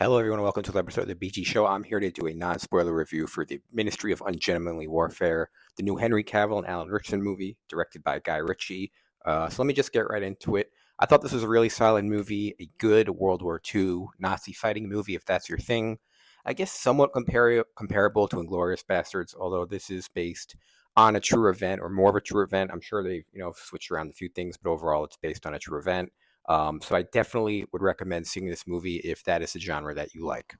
Hello, everyone. Welcome to the episode of the BG Show. I'm here to do a non-spoiler review for the Ministry of Ungentlemanly Warfare, the new Henry Cavill and Alan Ritchson movie, directed by Guy Ritchie. So let me just get right into it. I thought this was a really solid movie, a good World War II Nazi fighting movie, if that's your thing. I guess somewhat comparable to Inglourious Bastards, although this is based on a true event or more of a true event. I'm sure they've switched around a few things, but overall, it's based on a true event. So I definitely would recommend seeing this movie if that is the genre that you like.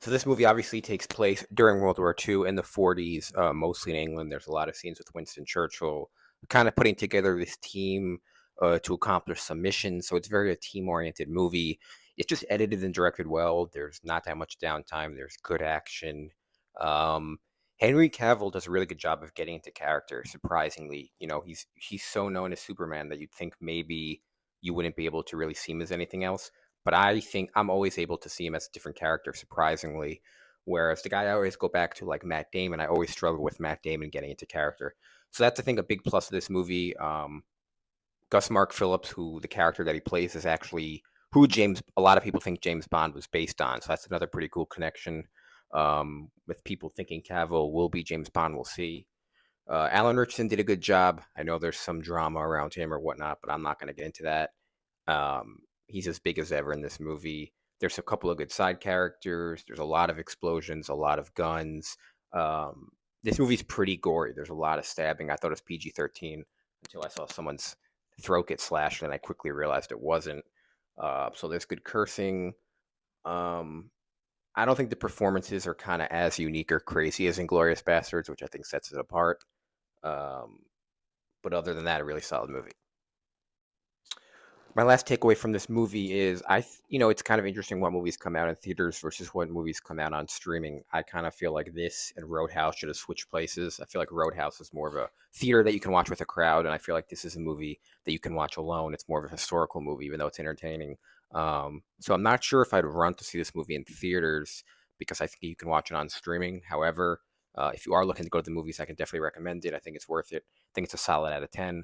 So this movie obviously takes place during World War II in the 40s, mostly in England. There's a lot of scenes with Winston Churchill kind of putting together this team to accomplish some missions. So it's very a team-oriented movie. It's just edited and directed well. There's not that much downtime. There's good action. Um, Henry Cavill does a really good job of getting into character. Surprisingly, he's so known as Superman that you'd think maybe you wouldn't be able to really see him as anything else. But I think I'm always able to see him as a different character, surprisingly. Whereas the guy I always go back to, like Matt Damon, I always struggle with Matt Damon getting into character. So that's, I think, a big plus of this movie. Gus Mark Phillips, who the character that he plays is actually who a lot of people think James Bond was based on. So that's another pretty cool connection with people thinking Cavill will be James Bond. We'll see. Alan Ritchson did a good job. I know there's some drama around him or whatnot, but I'm not going to get into that. He's as big as ever in this movie. There's a couple of good side characters. There's a lot of explosions, a lot of guns. This movie's pretty gory. There's a lot of stabbing. I thought it was PG-13 until I saw someone's throat get slashed, and I quickly realized it wasn't. So there's good cursing. I don't think the performances are kind of as unique or crazy as Inglourious Bastards, which I think sets it apart. Um, but other than that, a really solid movie. My last takeaway from this movie is it's kind of interesting what movies come out in theaters versus what movies come out on streaming. I kind of feel like this and Roadhouse should have switched places. I feel like Roadhouse is more of a theater that you can watch with a crowd, and I feel like this is a movie that you can watch alone. It's more of a historical movie, even though it's entertaining. So I'm not sure if I'd run to see this movie in theaters because I think you can watch it on streaming. However, if you are looking to go to the movies, I can definitely recommend it. I think it's worth it. I think it's a solid out of 10.